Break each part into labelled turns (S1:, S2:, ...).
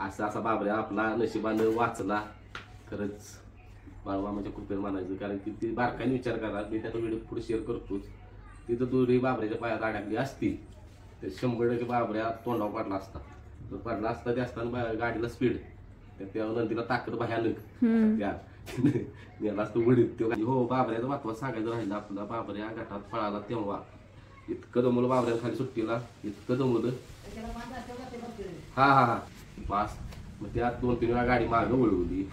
S1: असा असा बाबऱ्या आपला नशिबानं वाचला. खरंच बाळूमामाच्या कृपेने म्हणायचं, कारण की ती बारकाईने विचार करा, मी त्याचा व्हिडिओ पुढे शेअर करतोच. तिथं दोरी बाबऱ्याच्या पायात अडकली असती तर 100% बाबऱ्या तोंडावर पडला असता. तर पडला असता ते असताना गाडीला स्पीड, त्या नंदीला ताकद भयानक, त्या याला असतो वडीत. हो, बाबऱ्याचं महत्व सांगायचं राहिलं आपला. बाबऱ्या गटात पळाला तेव्हा इतकं दमवलं बाबऱ्या खाली सुट्टीला, इतकं दमवलं. हा पास. मग त्यात 2-3 वेळा गाडी मागं वळवली.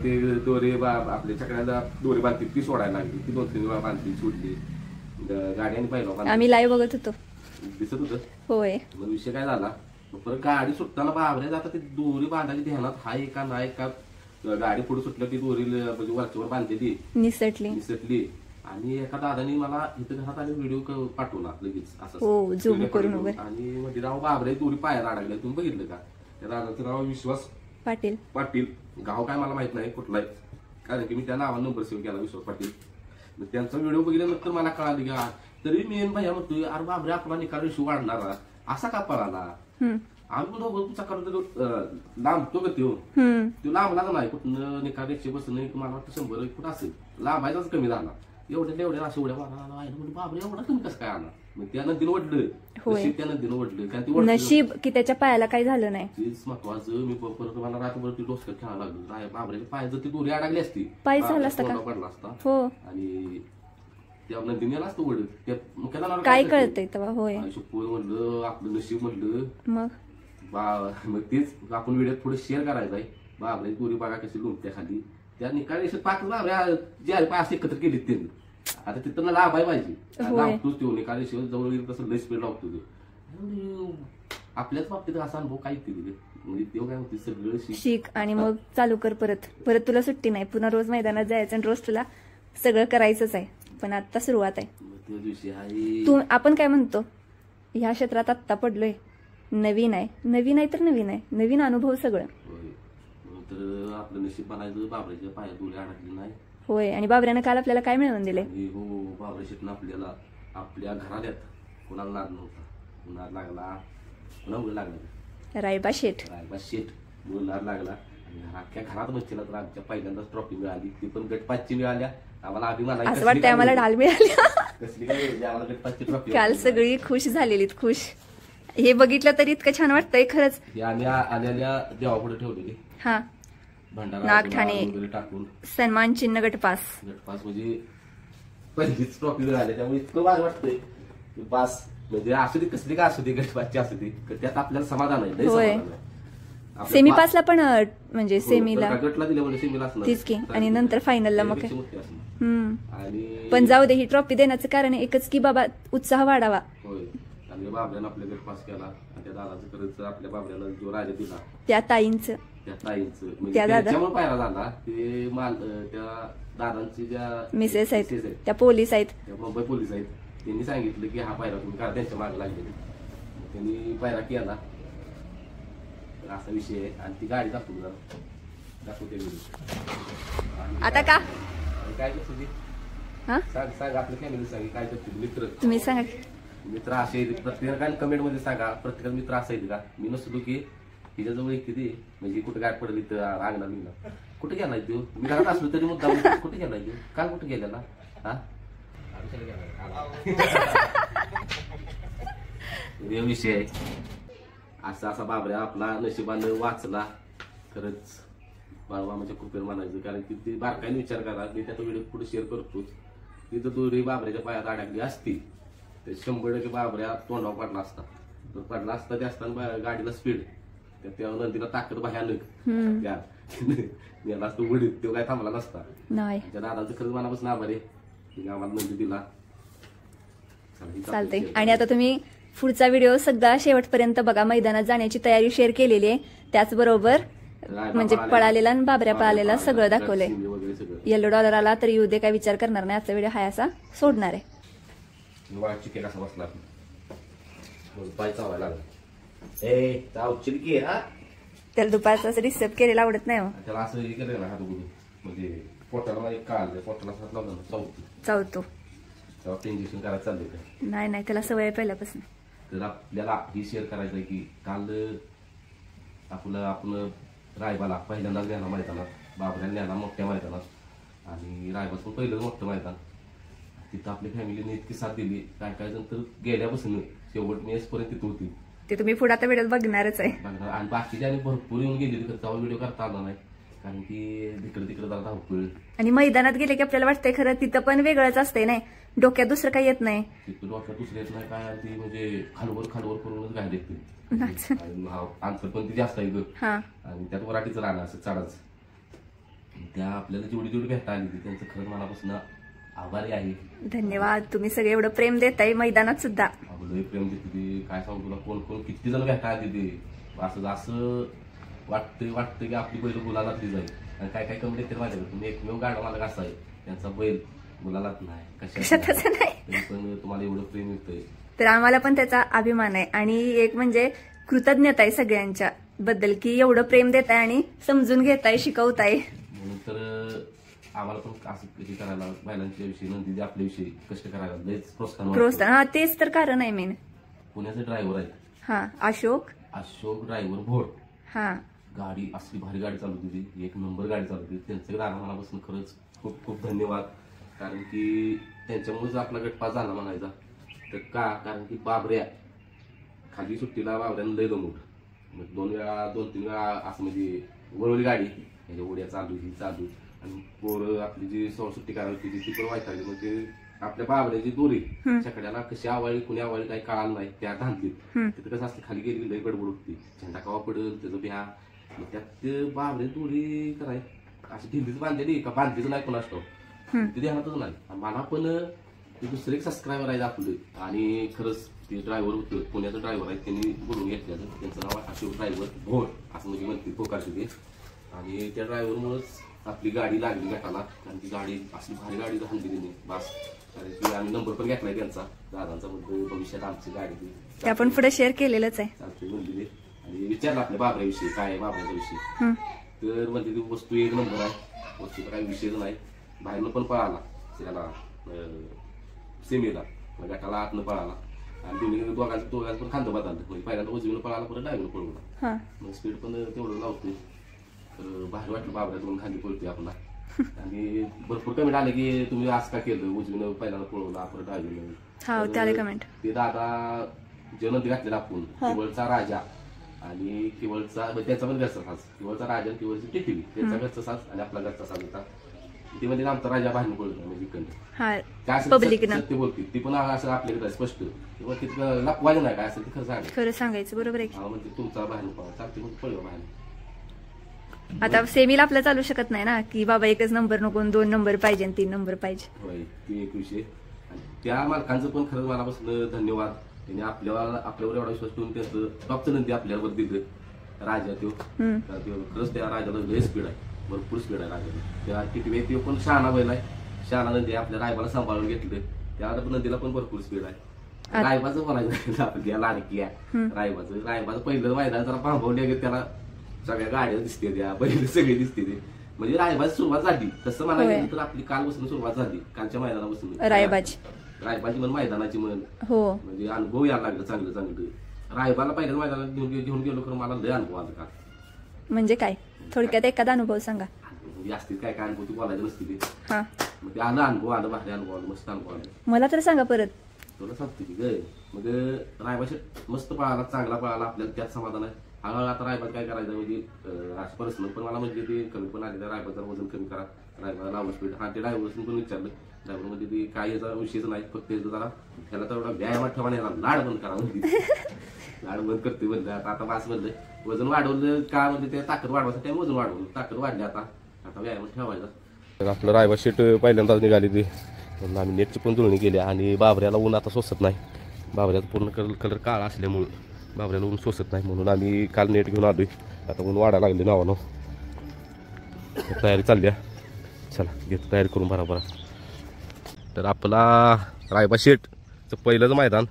S1: ते दोरे आपल्या चकड्याला दोरी बांधली, ती सोडायला लागली. ती 2-3 वेळा बांधली, सोडली गाड्याने. पाहिलं
S2: आम्ही लाईव्ह बघत होतो,
S1: दिसत होतं.
S2: होय.
S1: मग विषय काय झाला, परत गाडी सुटताना बाबऱ्या जाता ती दोरी बांधायची ध्यानात हाय का नाही का, गाडी पुढे सुटलं ती दोरी म्हणजे वरच्यावर बांधलेली निसटली. आणि एका दादानी मला इथं घरात आले व्हिडिओ पाठवला लगेच असं
S2: झूम करून वगैरे.
S1: आणि म्हणजे राव बाबऱ्या दोरी पायाला अडकल्या. तुम्ही बघितलं का? त्या दादाचं नाव विश्वास पाटील. गाव काय मला माहित नाही कुठलाय, कारण की मी त्या नावाला नंबर सेव्ह केला, विश्वास पाटील. त्यांचा व्हिडिओ बघितल्यानंतर मला कळाली की तरी मी भैया म्हणतोय, अरे बाबऱ्या आपला निकाल इश्यू वाढणारा असा का पळाला. आम्ही तुमचा करतो लांबतो का तो लांबला का नाही कुठं निकाल 100 बसणं, मला वाटतं 100 कुठं असेल, लांबायचाच कमी झाला. एवढ्या अशा उड्या मारा बाबरे एवढा कमी कसं काय आला. मग त्या नदीनं ओढलं, त्या नदीनं ओढलं, कारण
S2: नशीब की त्याच्या पायाला काही झालं नाही.
S1: तेच महत्वाचं. मी परत मला रात्रभर ती डोसक्यात खेळायला लागलो. बाबऱ्याच्या पाय जर ती दोरी अडकली असती,
S2: पाय झाला असता का,
S1: पडला असता.
S2: हो.
S1: आणि त्या नदीने असतं ओढत,
S2: काय कळतंय तेव्हा. होय,
S1: म्हणलं आपलं नशीब म्हणलं.
S2: मग
S1: तेच आपण व्हिडिओ पुढे शेअर करायचा आहे. बाबऱ्या दोरी बघा कशी लुंबत्या खाली. त्या निकाल 5 बाबऱ्या जे पाय असे एकत्र केली त्यांनी. आता तिथं लाभाय पाहिजे, लावतोच तो निकाल जवळ येईल तसं लय स्पीड लावतो तो. आपल्याच बाबतीत असा अनुभव काही म्हणजे तेव्हा काय होते सगळं
S2: शिक आणि मग चालू कर. परत तुला सुट्टी नाही, पुन्हा रोज मैदानात जायचं आणि रोज तुला सगळं करायचंच आहे. पण आता सुरुवात आहे. आपण काय म्हणतो, ह्या क्षेत्रात आत्ता पडलोय, नवीन आहे तर नवीन आहे, नवीन अनुभव सगळं.
S1: तर आपलं नशीब म्हणायचं बाबऱ्याच्या पायात दोरी अडकली नाही.
S2: होय. आणि बाबऱ्यानं काल आपल्याला काय मिळवून दिले.
S1: हो, बाबऱ्या शेटनं आपल्याला आपल्या घराल्यात कोणाला नाद नव्हता. नाद लागला कोणामुळे लागला,
S2: रायबा शेठ
S1: नाद लागला. आणि अख्ख्या घरात बसला तर आमच्या पहिल्यांदाच ट्रॉफी मिळाली, ती पण गटपासची मिळाल्या. आम्हाला अभिमान आहे,
S2: असं वाटतंय आम्हाला डाल मिळाली.
S1: कसली काय आम्हाला गटपासची ट्रॉफी.
S2: काल सगळी खुश झालेली, खुश. हे बघितलं तरी इतकं छान वाटतंय खरंच.
S1: आम्ही आलेल्या देवापुढे ठेवलेली.
S2: हा, नागठाणे
S1: टाकून
S2: सन्मान चिन्ह गटपास
S1: म्हणजे पहिलीच ट्रॉफी मिळाली. त्यामुळे इतकं भारी वाटतंय. पास म्हणजे असू दे, कसली काय असू दे, गटपासची असू दे, त्यात आपल्याला समाधान आहे.
S2: सेमी पासला पण म्हणजे सेमीला
S1: गटला दिले म्हणजे सेमीला
S2: तीच की, आणि नंतर फायनलला मग पण जाऊ दे. ही ट्रॉफी देण्याचं कारण एकच की बाबा उत्साह वाढावा.
S1: आणि बाबऱ्यानं आपल्या गट पास केला. आणि त्या दादाचं खरंच आपल्या बाबऱ्याला जो राजा दिला,
S2: त्या ताईंचं
S1: त्याच्यामुळे पायरा झाला. ते त्या दादांची ज्या
S2: मिसेस आहेत त्या पोलीस आहेत,
S1: त्या मुंबई पोलीस आहेत. त्यांनी सांगितलं की हा पायरा तुम्ही करा, त्यांच्या मागे लागलेली. त्यांनी पायरा केला. असा विषय आहे. आणि ती गाडी दाखवते
S2: आता का
S1: काय करते सांग आपल्या फॅमिली सांग काय करते. मित्र
S2: तुम्ही सांगा.
S1: मित्र असे प्रत्येकाने कमेंट मध्ये सांगा. प्रत्येकाला मित्र असायचे का. मी नसतो की तिच्याजवळ एक किती म्हणजे कुठे गाठ पडली तर अंगणा बिंगणा कुठे गेलाय तू. मी घरात असलो तरी मुद्दा कुठे गेलाय तू, काल कुठे गेलेला. हा विषय आहे. असा बाबऱ्या आपला नशिबानं वाचला. खरंच बाळूमामाच्या कृपेने म्हणायचं, कारण की ती बारकाईने विचार करा. मी त्याचा व्हिडिओ पुढे शेअर करतोच. तिथं दोरी बाबऱ्याच्या पायात अडकली असती तर 100% बाबऱ्या तोंडावर पडला असता. तर पडला असता ते असताना गाडीला स्पीड, त्या नदीला ताकद भयानक, याला असतो वडीत, तो काय थांबला नसता. त्या दादाचं खरंच मनापासून आभार आहे, आम्हाला नंदी दिला.
S2: चालतंय. आणि आता तुम्ही पुढचा व्हिडिओ सगळा शेवटपर्यंत बघा. मैदानात जाण्याची तयारी शेअर केलेली आहे, त्याचबरोबर म्हणजे पळालेला आणि बाबऱ्या पळालेला सगळं दाखवलंय. येलो डॉलर आला तरी येऊ दे, काय विचार करणार नाही. आजचा व्हिडिओ हाय असा सोडणार आहे. त्याला दुपारचा असं डिस्टर्ब केलेला आवडत नाही. चावतो
S1: इंजेक्शन करायला चाललंय.
S2: नाही त्याला सवय पहिल्यापासून.
S1: तर आपल्याला ही शेअर करायचं आहे की काल आपण रायबाला पहिल्यांदाच न्याला मैदानात, बाबऱ्याला न्याला मोठ्या मैदानात आणि रायबाच पण पहिलं मोठं मैदान. तिथं आपल्या फॅमिलीने इतकी साथ दिली. काय काय जण तर गेल्यापासून शेवट मेसपर्यंत तिथं होती.
S2: ते तुम्ही पुढे आता व्हिडिओ बघणारच आहे.
S1: आणि बाकीच्या आणि भरपूर येऊन गेली तिकडचा व्हिडिओ करता आला नाही कारण की तिकडे जरा धावपळ.
S2: आणि मैदानात गेले की आपल्याला वाटतंय खरं तिथं पण वेगळंच असतंय नाही, डोक्यात दुसरं काही येत नाही.
S1: तिथं डोक्यात दुसरं येत नाही काय, ती म्हणजे खालवर करूनच घायला येते. अंतर पण ती जास्त आहे आणि त्यात वराटीचं राहणं असं चढाच. त्या आपल्याला जेवढी भेटा आली त्यांचं खरंच मनापासून आभारी आहे.
S2: धन्यवाद. तुम्ही सगळे एवढं प्रेम देताय मैदानात सुद्धा.
S1: प्रेम देते काय सांगू तुला, कोण कोण किती जण भेटा आली ते असं वाटतं की आपली बैल गुलालातली जाईल. आणि काय कमी देते माझ्याकडे. तुम्ही एकमेव गाडा मला कसा आहे त्यांचा बैल गुलालात नाही कशातच नाही, पण तुम्हाला एवढं प्रेम येतंय
S2: तर आम्हाला पण त्याचा अभिमान आहे. आणि एक म्हणजे कृतज्ञता आहे सगळ्यांच्या बद्दल की एवढं प्रेम देताय आणि समजून घेताय, शिकवताय.
S1: म्हणून तर आम्हाला पण असं कधी करायला बैलांच्या विषयी नंदी आपल्याविषयी कष्ट करायला लयच
S2: प्रोत्साहन. हा तेच तर कारण आहे मेन.
S1: पुण्याचे ड्रायव्हर आहेत
S2: हा अशोक
S1: ड्रायव्हर भोर.
S2: हा
S1: गाडी असली भारी गाडी चालवते ती, एक नंबर गाडी चालवते. त्यांचं मनापासून खरंच खूप खूप धन्यवाद. कारण की त्यांच्यामुळेच आपला गटपास झाला म्हणायचा. तर कारण की बाबऱ्या खाली सुट्टीला बाबऱ्यानं लय दमूट 2-3 वेळा असं म्हणजे वळवली गाडी, म्हणजे उड्या चालू आणि पोरं आपली जी सुट्टी करायची ती पण व्हायची. म्हणजे आपल्या बाबऱ्याची दोरी छकड्याला कशी आवळली कुणी आवळली काही कळालं नाही, त्या धांतलीत. तिथं कसं असतं खाली गेली लय गडबड होती, झेंडा कवा पडेल त्याचं बिहा. त्यात बाबरे दोरी कराय अशी ढिल्लीच बांधलेली का बांधलीच नाही कोणा असतो ते ध्यानातच नाही. मला पण दुसरे एक सबस्क्रायबर आहे आपलं आणि खरंच ते ड्रायव्हर होतं, पुण्याचं ड्रायव्हर आहे, त्यांनी बोलून घेतलं. त्यांचं नाव आहे अशोक ड्रायव्हर भोर असं म्हणजे म्हणते पोकारचे ते. आणि त्या ड्रायव्हरमुळेच आपली गाडी लागली गटाला. कारण ती गाडी असली भारी गाडी हाणली त्यांनी बस. कारण की आम्ही नंबर पण घेतलाय त्यांचा दादांचा, म्हणजे भविष्यात आमची गाडी
S2: ते आपण पुढे शेअर केलेलंच आहे
S1: चालते म्हणले. आणि विचारलं आपल्या बाबऱ्याविषयी काय आहे बाबऱ्याचा विषय, तर म्हणजे ती वस्तू एक नंबर आहे, वस्तूचा काही विषयच नाही. बाहेरनं पण पळाला त्याला सेमीला गटाला आतनं पळाला आणि दोघांचं पण खांदं बदललं. म्हणजे पहिल्यांदा उजवीनं पळाला परत डावीनं पळवला. मग स्पीड पण तेवढं लावते. तर बाहेर वाटलं बाबऱ्यात म्हणून खाली पळते आपला. आणि भरपूर कमेंट आले की तुम्ही असं का केलं, उजवीनं पहिल्यांदा पळवला परत डावीनं. ते दादा जनत घातलेला आपण केवळचा राजा आणि केवळचा त्याचा पण घरचा साज, केवळचा राजा आणि केवळची टिटवी त्याचा घरचा साज आणि आपला घरचा साज होता. ते म्हणजे आमचा राजा बाहेर पळतो म्हणजे सत्य बोलते ती पण असं आपल्याकडे स्पष्ट लपवायचं नाही काय असेल ते खरं
S2: सांगायचं. बरोबर आहे.
S1: म्हणजे तुमचा बाहेर पळा चालते मग पळवा बाहेर.
S2: आता सेमीला आपलं चालू शकत नाही ना की बाबा एकच नंबर नको 2 नंबर पाहिजे 3 नंबर पाहिजे.
S1: होय ती एक विषय. त्या मालकांचं पण खरंच मनापासून धन्यवाद. त्यांनी आपल्यावर एवढा विश्वास ठेवून त्यांचं टॉपचं नंदी आपल्यावर दिलं. राजा तो खरंच त्या राजाला लय स्पीड आहे, भरपूर स्पीड आहे राजाला. त्या टिटवी तो पण शहाणा बैल आहे, शहाणा नंदी आपल्या रायबाला सांभाळून घेतलं. त्या नंदीला पण भरपूर स्पीड आहे. रायबाचं बोलायचं आपल्या लाडकी आहे रायबाचं पहिलं मैदान जरा पांभवले त्याला सगळ्या गाड्या दिसते त्या बैल सगळे दिसते ते. म्हणजे रायबाची सुरुवात झाली तसं मला गेलं तर आपली कालपासून सुरुवात झाली. कालच्या मैदानापासून रायबाची म्हण मैदानाची म्हण म्हणजे अनुभव यायला लागलं चांगलं. रायबाला पहिल्याच मैदानात घेऊन गेलो खरं मला लय अनुभव आला. का
S2: म्हणजे काय थोडक्यात एखादा अनुभव सांगा.
S1: म्हणजे असतील काय अनुभव ती बोलायचं नसते ते. मग ते अनुभव आलं भारी अनुभव आलं मस्त अनुभव आलं.
S2: मला तर सांगा परत.
S1: तुला सांगते की ग मग रायबाशी मस्त पळाला, चांगला पळाला, आपल्याला त्यात समाधान आहे. हळूहळू आता रायबात काय करायचं म्हणजे असं पर्सनल पण मला म्हणजे ते कमी पण आले रायबाचं वजन कमी करा, रायबाला लावलं स्पीड. ते ड्रायव्हरसून पण विचारलं. ड्रायव्हर म्हणजे ते काय याचा विषयच नाही, फक्त जरा त्याला तेवढा व्यायामात ठेवा नाही, लाड बंद करा म्हणजे लाड बंद करते म्हणलं. आता वास म्हणलं वजन वाढवलं का म्हणजे ते ताकद वाढवायचं वजन वाढवलं, ताकद वाढली आता व्यायामात ठेवायचा. आपलं रायबा शीट पहिल्यांदाच निघाली ती म्हणून आम्ही नेटची पण जुळणी केली. आणि बाबऱ्याला ऊन आता सोसत नाही, बाबऱ्याचा पूर्ण कलर काळा असल्यामुळं बाबऱ्याला ऊन सोसत नाही म्हणून आम्ही काल नेट घेऊन आलोय. आता ऊन वाढायला लागले नावानं, तयारी चालली आहे. चला घेतो तयारी करून बरोबर. तर आपला रायबा शेटचं पहिलंच मैदान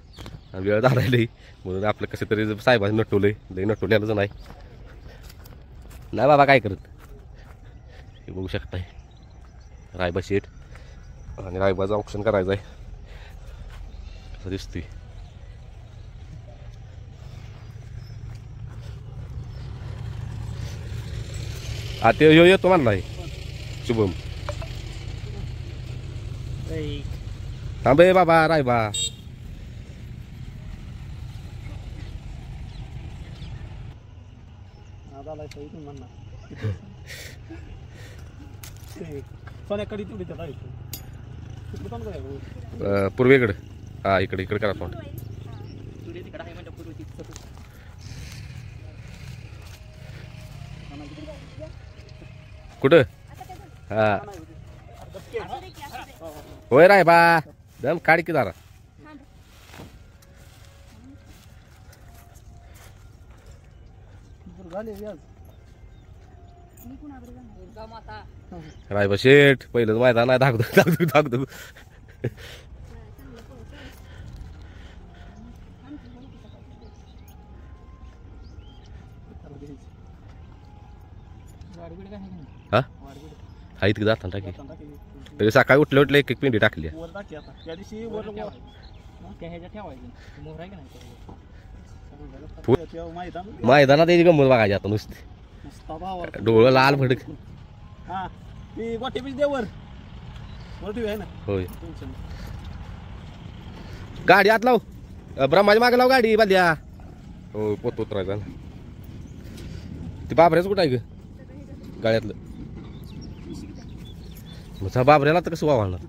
S1: वेळ झालेलं म्हणून आपलं कसं तरी साहेबांनी नटवलंय. लई नटवल्याचं नाही बाबा काय करत हे बघू शकताय. रायबा शेट आणि रायबाचं ऑप्शन करायचं आहे असं दिसतंय. हा ते येतो म्हणलाय शुभम. थांबे बाबा राय बा. पूर्वेकडे हा इकडे इकडे करा तोंड. कुठं हा होय राय बा दम काढ की जरा. राय बा शेठ पहिलं मैदान आहे दाखवतो दाखवतो दाखवतो. हा हा इतकं जाता टाकी तरी सकाळी उठले उठले एक एक पिंडी टाकली. मैदानात त्याची गंमत बघायची आता नुसती डोळं लाल भडक. होय गाडी आत लाव ब्रह्माची मागे लाव गाडी बांध्या. हो पोत उतरायचा ते बाबऱ्याच कुठं आहे ग गाड्यातलं. मग बाबऱ्याला तर कसं वावणार.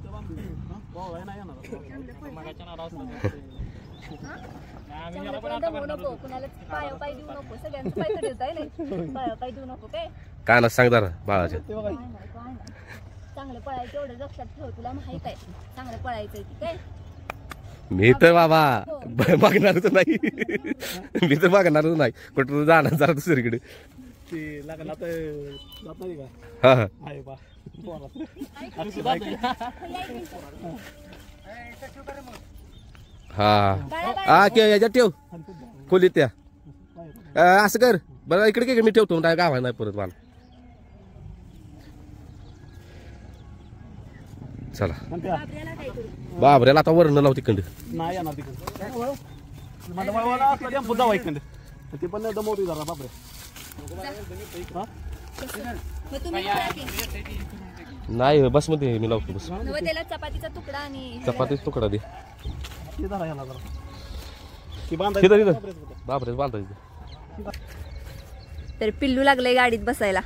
S1: काय ना सांग जरा बाळाच्या.
S2: चांगलं पळायचं एवढं लक्षात ठेव तुला माहित आहे चांगलं पळायचं काय.
S1: मी तर बाबा मागणारच नाही. मी तर मागणारच नाही कुठं जाणार जरा दुसरीकडे. हा हा हा याच्यात ठेव खोलीत त्या. असं कर बरं इकडे मी ठेवतो गावा नाही परत मला. चला बाबऱ्याला आता वरण लाव तिकडं.
S3: नाही येणार ते पण दमवतो जरा बाबरे.
S1: नाही बस मध्ये मी लावतो बस.
S2: चपातीचा तुकडा आणि
S1: चपातीचा तुकडा दे. बाबरेच बांधायचं.
S2: तर पिल्लू लागलंय गाडीत बसायला.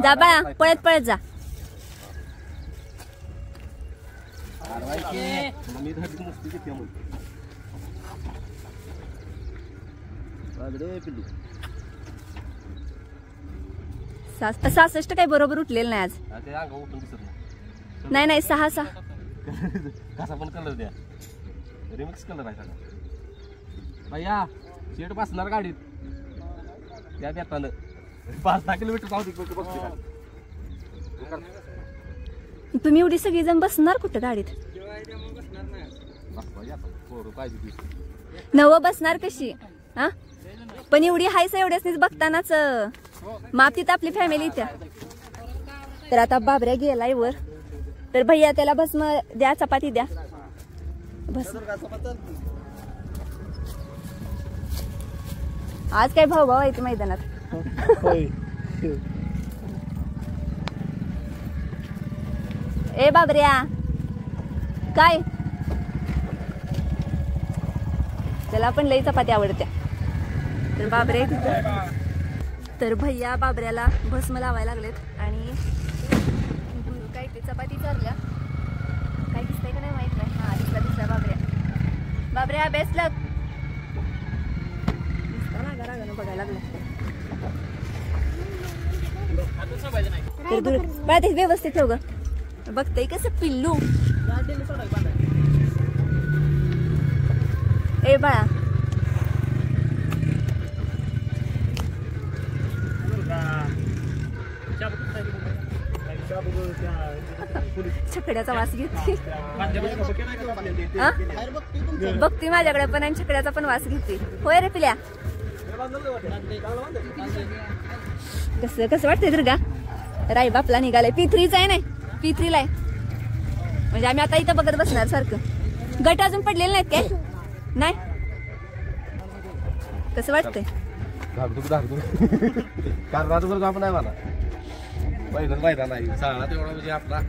S2: जा बाळा पळत पळत जा. सासष्ट काही बरोबर उठलेलं नाही आज. नाही नाही 6
S1: कसा पण कलर द्या रिमिक्स कलर आहे सगळा. भैया शेट बसणार गाडीत त्या बेतानं 5-10 किलोमीटर जाऊ दे.
S2: तुम्ही एवढी सगळी जण बसणार कुठं गाडीत. नव बसणार कशी हा पण एवढी हायस एवढ्याच बघतानाच मातीत आपली फॅमिली त्या. तर आता बाबऱ्या गेलाय वर तर भैया त्याला भस्म द्या चपाती द्या. बस आज काय भाऊ आहे मैदानात. ए बाबऱ्या काय त्याला पण लई चपाती आवडत्या. तर बाबरे तर भैया बाबऱ्याला भस्म लावायला लागलेत आणि काय ते चपाती चालल्या काय दिसतंय का नाही माहित नाही. हा दिसला बाबऱ्या बेस्ट लक. रागानं बघायला लागलं तर दूर बाळा ते व्यवस्थित ठेव ग. बघतय कसं पिल्लू. ए बाळा छकड्याचा वास घेते. बघते माझ्याकडे पण आणि छकड्याचा पण वास घेते. होय रे पिल्या कसं कसं वाटतंय दुर्गा. राई बापला निघालाय. P3चा आहे नाही P3ला आहे म्हणजे आम्ही आता इथं बघत बसणार सारखं. गट अजून पडलेले नाहीत काय नाही. कसं वाटतंय
S1: पहिलं मैदान आहे साळा तेवढा म्हणजे आपला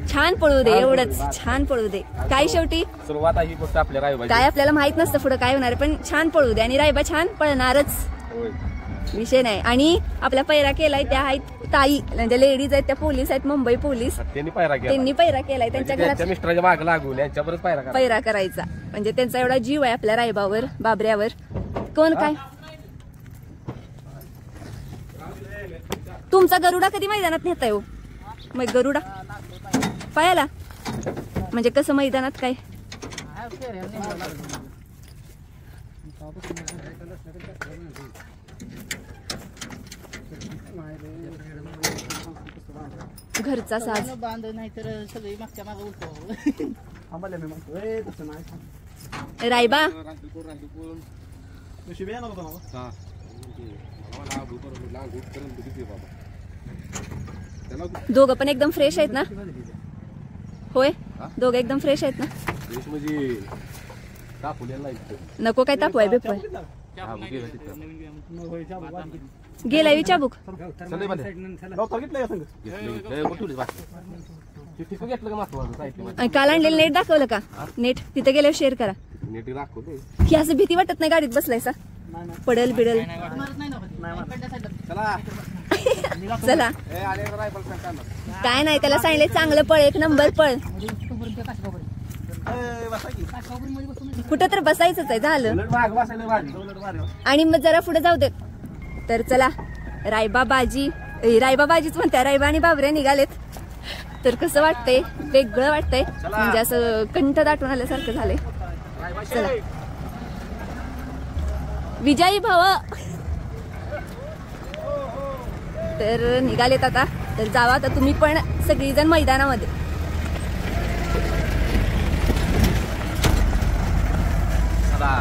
S2: छान पळू दे, एवढंच छान पळू दे. काय शेवटी
S1: सुरुवात आहे फक्त आपल्या रायबाची.
S2: काय आपल्याला माहित नसतं पुढे काय होणार, पण छान पळू दे आणि रायबा छान पळणारच, विषय नाही. आणि आपला पैरा केलाय त्या आहेत ताई, म्हणजे लेडीज आहेत त्या, पोलीस आहेत, मुंबई पोलीस,
S1: त्यांनी पैरा केला.
S2: त्यांनी पैरा केलाय. त्यांच्या घरात
S1: मिस्टरांच्या मागे लागून यांच्यावरच
S2: पैरा करायचा, म्हणजे त्यांचा एवढा जीव आहे आपल्या रायबावर, बाबऱ्यावर. कोण काय तुमचा गरुडा कधी मैदानात नेताय हो? मग गरुडा पायाला म्हणजे कसं मैदानात काय? घरचा साज
S4: बांध नाही तर सगळी मागच्या मागे उलटो.
S2: रायबा दोघं पण एकदम फ्रेश आहेत ना? होय, दोघं एकदम फ्रेश आहेत ना?
S1: म्हणजे
S2: नको काय तापवाय बेपवाय. गेलाय विचाबुक काल आणलेलं नेट दाखवलं का? नेट तिथे गेल्यावर शेअर करा. की असं भीती वाटत नाही गाडीत बसलायसा? पडल बिडल. चला काय नाही, त्याला सांगितले चांगलं पळ, एक नंबर पळ. कुठं तर बसायचंच आहे, झालं. आणि मग जरा पुढे जाऊ दे. तर चला रायबा बाजीच म्हणते, रायबा आणि बाबऱ्या निघालेत. तर कसं वाटतंय? वेगळं वाटतंय, म्हणजे असं कंठ दाटून आल्यासारखं झालंय. चला विजयी भाव तर निघालेत आता. तर जावा आता तुम्ही पण सगळीजण मैदानामध्ये.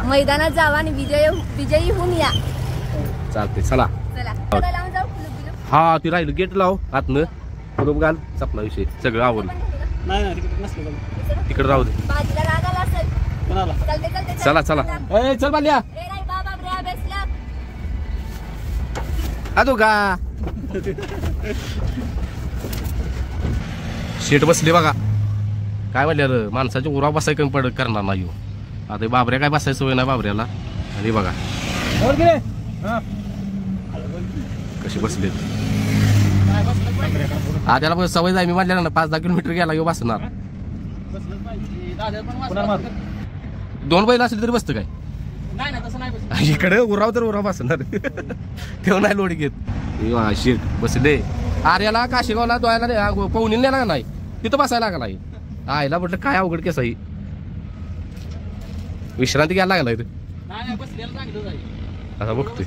S2: मैदानात जावा आणि विजयी होऊन या.
S1: चालते चला.
S2: चला लावून जाऊ कुलूप बिलूप.
S1: हा ती राहिलं गेट लाव आतनं कुलूप घाल, चपला विषय सगळं आवडलं. तिकडे राहू दे.
S2: बाजीला राग आला असेल. चालते
S1: चला चला चल बाल्या तू का शेट बसले बघा. काय म्हणलं माणसाची उराव बसाय कमी पड करणार नाही हो. आता बाबऱ्या काय बसायचं सवय नाही बाबऱ्याला. आणि बघा कशी बसले. हा त्याला सवय जाय. मी म्हटलं ना 5-10 किलोमीटर गेला येऊ बसणार. 2 बैल असले तरी बसतं काय? इकडे उराव तर उराव बसणार. तेव्हा नाही लोड घेत. शेट बसले. आर्याला काशीगावला दोयाला पवनीला नेला का नाही, तिथं बसायला लागला नाही. आईला म्हटलं काय अवघड केस आहे. विश्रांती घ्यायला लागला इथे. आता बघतोय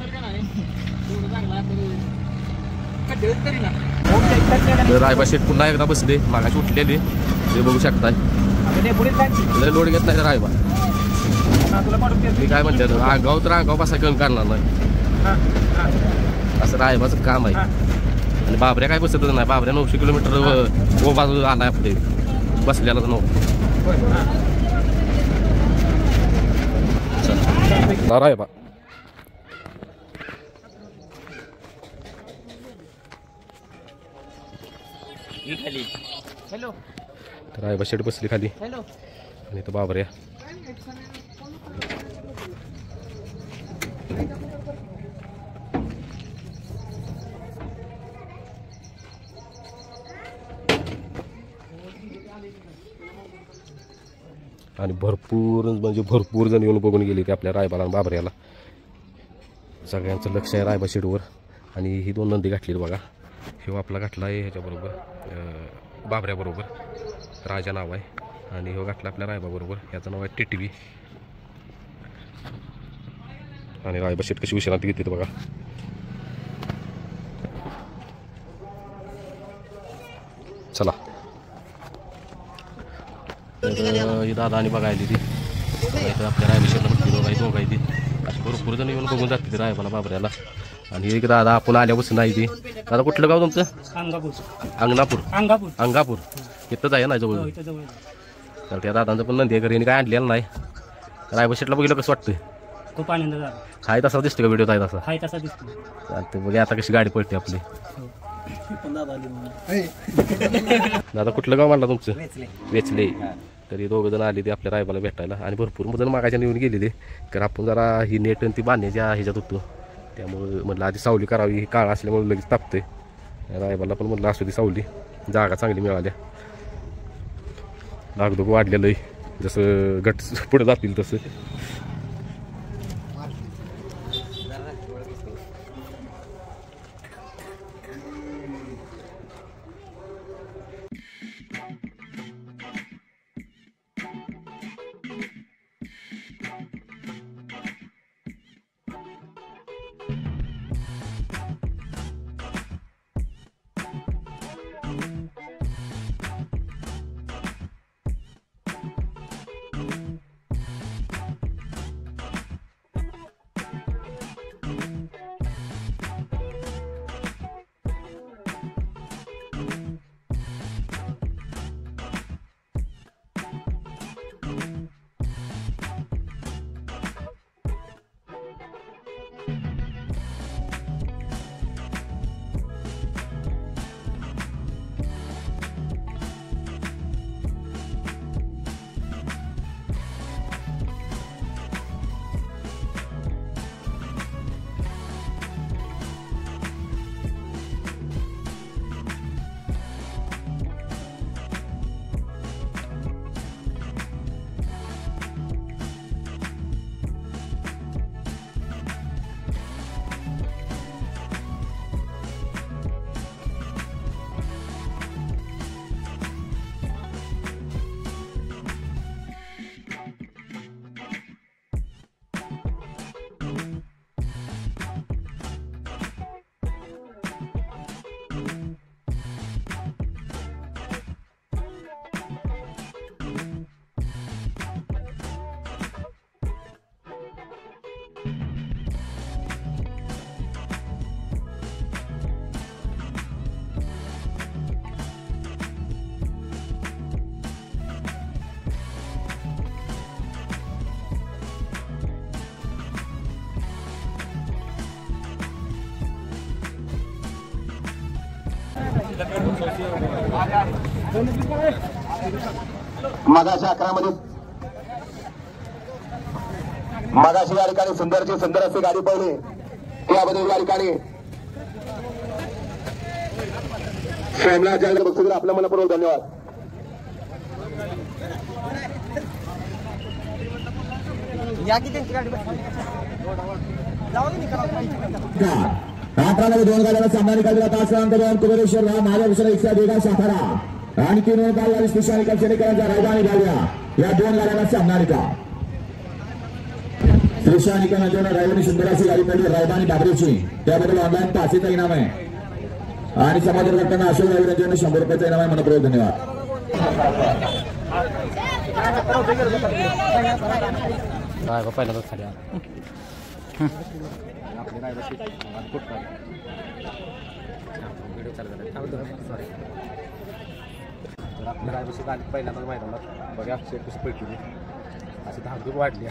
S1: रायबा शेट पुन्हा एकदा बसले. मागाशी उठलेले ते बघू शकताय. लोड घेत नाही रायबा. मी काय म्हणते आगाव तर आगाव बसाय कमी करणार नाही, असं रायबाचं काम आहे. आणि बाबऱ्या काय बसतच नाही. बाबऱ्या 900 किलोमीटर बाजू आलाय आपले बसल्याला. रायबा रायबा शेट बसली खाली आणि तो बाबऱ्या. आणि भरपूर जण येऊन बघून गेले ते आपल्या रायबाला आणि बाबऱ्याला. सगळ्यांचं लक्ष आहे रायबा शेडवर. आणि ही 2 नंदी घातली बघा. शिव आपला घातला आहे ह्याच्याबरोबर बाबऱ्याबरोबर, राजा नाव आहे. आणि हो घातला आपल्या रायबाबरोबर, याचं नाव आहे टिटवी. आणि रायबा शेट कशी विश्रांती घेते बघा. चला ही दादा आणि बघायला ती आपल्या रायबा शेटला बघते. दोघं आहे ती अशी भरपूर जण येऊन बघून जाते रायबाला बाबऱ्याला. आणि एक दादा आपण आल्यापासून नाही ती. दादा कुठलं गाव तुमचं? अंगापूर. इथंच आहे ना जवळ. तर त्या दादांचं पण नंदी घरी काय आणलेलं नाही. रायबा शेटला बघितलं कसं वाटतंय?
S4: खूप आनंद झाला.
S1: हाय तसा दिसतो का व्हिडिओ? आहे तसा
S4: हाय तसा दिसतो.
S1: चालतं बघा आता कशी गाडी पडते आपली. दादा कुठलं गाव म्हणला तुमचं? वेचले. तरी दोघं जण आले ते आपल्या रायबाला भेटायला आणि भरपूर जण मागायच्या निघून गेले ते, कारण आपण जरा ही नेट आणि ती बांधण्याच्या ह्याच्यात होतो, त्यामुळं म्हटलं आधी सावली करावी. ही काळ असल्यामुळे लगेच तापतंय. रायबाला पण म्हटलं असू ती सावली, जागा चांगली मिळाल्या. लागदोग वाढलेलं आहे, जसं गट पुढे जातील तसं.
S5: मगाशी 11 मध्ये मगाशी या ठिकाणी सुंदर अशी गाडी पळली, त्याबद्दल या ठिकाणी श्रेमला जायला बघतो आपल्या मनापूर्वक धन्यवाद.
S6: मध्ये 2 गाड्याला सामना निकाल 5 क्रमांक 2 कुबेरेश्वर राव महादेव रिक्षा वेगा सातारा आणि 3 गाड्या स्पेशल निकाल शेडेकरांचा रायबा आणि भाल्या या 2 गाड्यांना सामना निकाल. श्रेष्ठ निकालाच्या रायबानी सुंदर अशी गाडी पडली रायबा आणि बाबरेची, त्याबद्दल ऑनलाईन पासेचा इनाम आहे आणि समाधान करताना अशोक रायवर यांच्याकडून 100 रुपयाचा इनाम आहे. मनपूर्वक धन्यवाद.
S1: पहिल्यांदाच खाली आपल्या रायबाशी आली पहिल्यांदाच मैदानात बघा कशी पडली, अशी धाकधूक वाढली.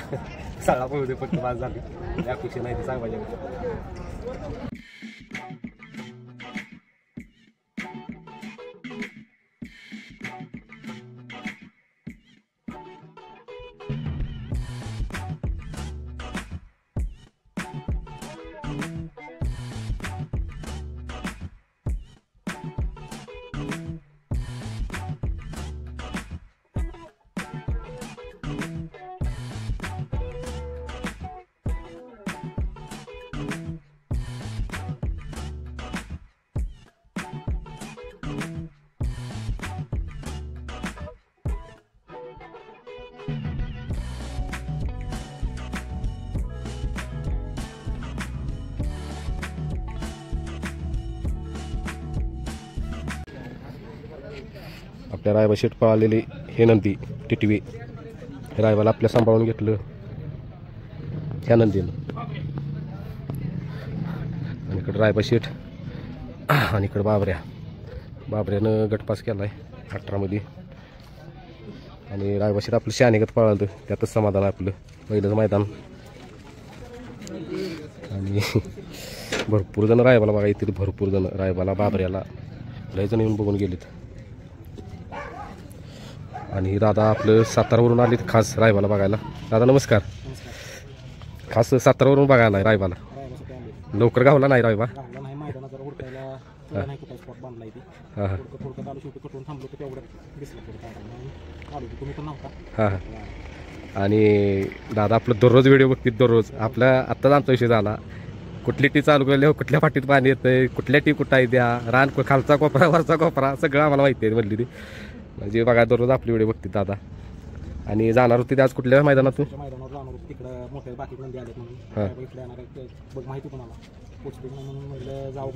S1: सगळा पळू दे फक्त बाद झाली, यापेक्षा नाही ते सांगायचे. आपल्या रायबा शेट पळालेली हे नंदी टिटवी रायबाला आपल्या सांभाळून घेतलं ह्या नंदीनं. आणि इकडं रायबा शेट आणि इकडं बाबऱ्यानं गटपास केला आहे 18 मध्ये. आणि रायबा शेट आपलं शहानिगत पळालं, त्यातच समाधान आपलं पहिलंच मैदान. आणि भरपूर जण रायबाला बघा येतील, भरपूर जण रायबाला बाबऱ्याला लय जण येऊन बघून गेलेत. आणि दादा आपलं सातारावरून आलेत खास रायबाला बघायला. दादा नमस्कार. खास सातारावरून बघायला आहे रायबाला. लवकर गावला नाही रायबा. हां हां हां हां. आणि दादा आपलं दररोज व्हिडिओ बघतील दररोज. आपला आत्ताच आमचा विषय झाला, कुठली टी चालू केली, कुठल्या पाटीत पाणी येतंय, कुठल्या टी कुठं आहे द्या, रान खालचा कोपरा वरचा कोपरा सगळं आम्हाला माहिती आहे म्हणली ती. म्हणजे बघा दररोज आपली व्हिडिओ बघतील दादा. आणि जाणार होती ते आज कुठल्या मैदानातून?
S3: मैदानावर जाणार होतं तिकडं मोठे बाकी नंदी आलेत म्हणून इकडे येणार आहे बघ माहिती तुम्हाला पोचली म्हणून म्हटलं जाऊ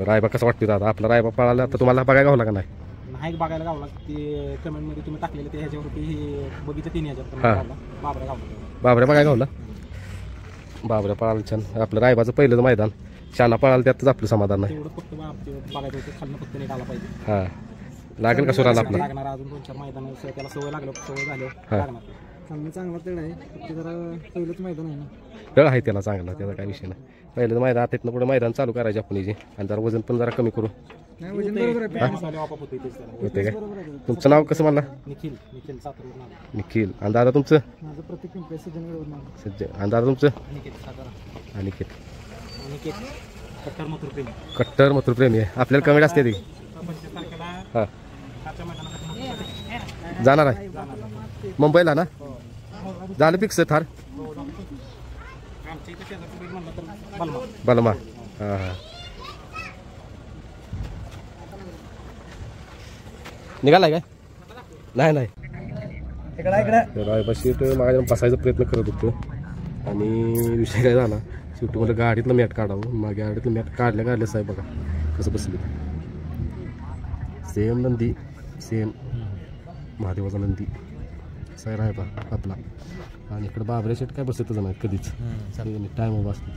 S1: रायबा कसं वाटतं दादा? आपला रायबा पळाला तर तुम्हाला बघायला गावला का नाही?
S3: नाही बघायला गावला. ते कमेंटमध्ये तुम्ही टाकलेले ते ह्याच्यावरती हे बघितलं 3 ह्याच्यावर बाबऱ्या गावला.
S1: बाबऱ्या बघायला गावला. बाबऱ्या पळाला छान. आपलं रायबाचं पहिलंच मैदान शाना पळाला त्यातच आपलं समाधान नाही.
S3: तेवढं फक्त बघायचं होतं खालनं फक्त नीट आला पाहिजे.
S1: हां लागेल का सुराला आपलं?
S3: लागणार अजून 2-4 मैदान त्याला सवय लागलं सवय झाली लागणार. चांगला तेवढा आहे ते जरा पहिलंच मैदान आहे ना.
S1: तळ आहे त्याला चांगला, त्याचा काय विषय नाही. पहिलं मैदान आता इथनं पुढे मैदान चालू करायचे आपण आणि जरा वजन पण जरा कमी करू. होते काय? तुमचं नाव कसं म्हणला?
S3: निखिल सातारा.
S1: निखिल. आणि दादा तुमचं?
S3: माझं प्रत्येक पिंपळे सज्जनगड.
S1: सज्ज. आणि दादा तुमचं?
S3: अनिकेत
S1: कट्टर मथुर प्रेमी आहे. आपल्याला कमेंट असते ती. हां जाणार आहे मुंबईला ना? झालं फिक्स थार बलमा. हां हां निघालाय काय? नाही रायबा शीट मागे बसायचा प्रयत्न करत होतो आणि विषय काय झाला, शेवटी मला गाडीतलं मॅट काढावं. मागे गाडीतलं मॅट काढल्या साहेब बघा कसं बसली. सेम नंदी, सेम महादेवाचा नंदी साय रायबा आपला. आणि इकडं बाबऱ्या शेट काय बसतच नाही कधीच, टाइम बसतो.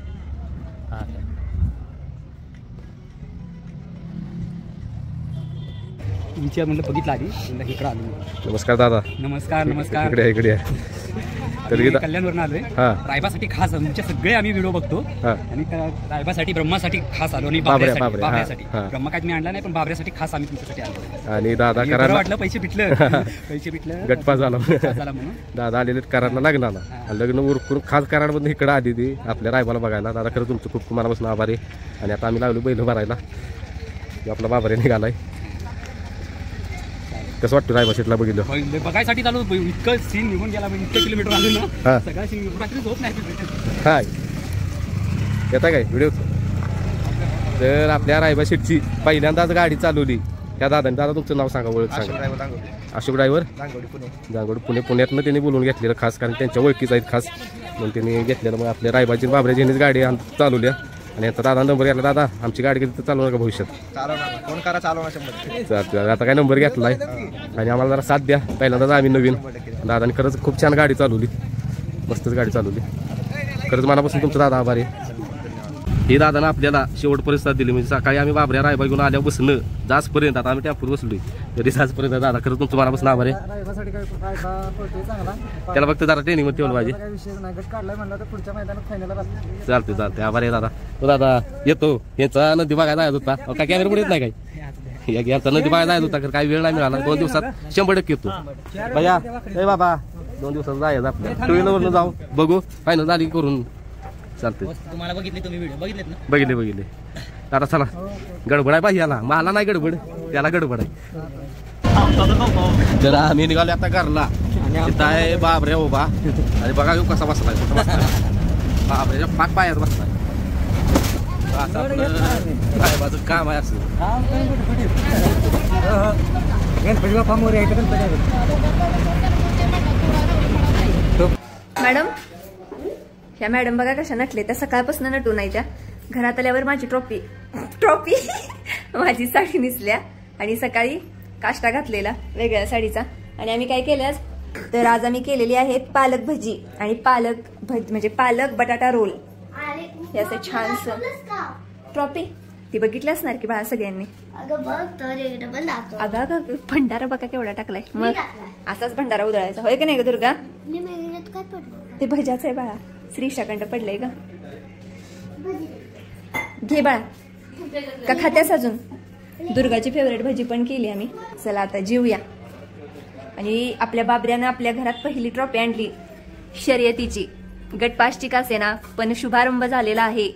S4: म्हणलं बघितलं आधी इकडं आलो.
S1: नमस्कार दादा.
S4: नमस्कार.
S1: इकडे तरी
S4: कल्याणवरून आलोय. रायबासाठी खास तुमचे सगळे आम्ही व्हिडिओ बघतो आणि रायबासाठी ब्रह्मासाठी खास आलो आणि बाबऱ्यासाठी. ब्रह्मा काय तुम्ही आणला नाही पण बाबऱ्यासाठी खास आम्ही तुमच्यासाठी आलो.
S1: आणि दादा करायला
S4: वाटलं पैसे पिटलं
S1: गटपा झाला
S4: म्हणून
S1: दादा आलेले कराडला लग्नाला. लग्न उरकून खास कराडमधून इकडे आली ती आपल्या रायबाला बघायला. दादा खरं तुमचं खूप मनापासून आभार आहे. आणि आता आम्ही लागलो बैल भरायला. आपला बाबऱ्या निघालाय. कसं वाटतं रायबा शेटला बघितलं?
S4: बघायसाठी चालू इतकं सीन निघून गेला, इतकं किलोमीटर आलो ना सगळ्या सीन रात्री होत नाही.
S1: हाय येता काय व्हिडिओ? तर आपल्या रायबा शेटची पहिल्यांदाच गाडी चालवली त्या दादाने. दादा तुमचं नाव सांगा, ओळख सांगा. अशोक ड्रायव्हर जांगोड पुण्यातनं त्यांनी बोलून घेतलेलं खास, कारण त्यांच्या ओळखीच आहेत खास म्हणून त्यांनी घेतलेलं. मग आपल्या रायबाची बाबऱ्याची ह्यांनीच गाडी चालवल्या आणि आता दादा नंबर घेतला. दादा आमची गाडी कधी चालवणार का भविष्यात? चालतं. आता काय नंबर घेतलाय आणि आम्हाला जरा साथ द्या. पहिल्यांदाच आम्ही नवीन. दादाने खरंच खूप छान गाडी चालवली, मस्तच गाडी चालवली. खरंच मनापासून तुमचं दादा आभार आहे. ही दादानं आपल्याला शेवटपर्यंत साथ दिली. म्हणजे सकाळी आम्ही बाबऱ्या रायबा घेऊन आल्या बसणं जाचपर्यंत, आता आम्ही टॅपूर बसलोय तरी जाचपर्यंत. दादा खरंच तुमचं मनापासून आभार आहे. त्याला फक्त जरा ट्रेनिंग मध्ये ठेवलं पाहिजे. चालते आभार आहे दादा. तो दादा येतो. यांचा नदी बघायला जायचा होता. काय कॅमेरा पुढे येत नाही काय? यांचा नदी बघायला जायचा होता, काही वेळ नाही मिळाला. 2 दिवसात 100% येतो भैया. ए बाबा 2 दिवसात जायचं आपल्या 2 व्हीलरवरनं जाऊ बघू फायनल झाली करून. चालते.
S4: तुम्हाला बघितले तुम्ही व्हिडिओ बघितलेत ना?
S1: बघितले. आता चला गडबड आहे पाहिजे याला. मला नाही गडबड, त्याला गडबड आहे. तर आम्ही निघालो आता घरला. तिथं आहे बाबऱ्या उभा आणि बघा घेऊ कसा बसलाय. बाबऱ्याच्या पाक पायात बसलाय. साहेबाचं काम आहे असं.
S2: मॅडम ह्या मॅडम बघा कशा नटले. त्या सकाळपासून नटून नाही. त्या घरात आल्यावर माझी ट्रॉफी माझी साडी नेसल्या आणि सकाळी काष्टा घातलेला वेगळ्या साडीचा. आणि आम्ही काय केलं तर आज आम्ही केलेली आहे पालक भजी आणि म्हणजे पालक बटाटा रोल. हे असं छानस ट्रॉफी ती बघितली असणार की बाळा सगळ्यांनी. अगं भंडारा बघा केवढा टाकलाय. मग असाच भंडारा उधळायचा होय की नाही ग दुर्गा? ते भज्याच आहे बाळा. श्रीशाखंड पडलंय का? घे बाळा का खात्यास अजून? दुर्गाची फेवरेट भजी पण केली आम्ही. चला आता जेवूया. आणि आपल्या बाबऱ्यानं आपल्या घरात पहिली ट्रॉफी आणली शर्यतीची. गट 5ची का असेना पण शुभारंभ झालेला आहे.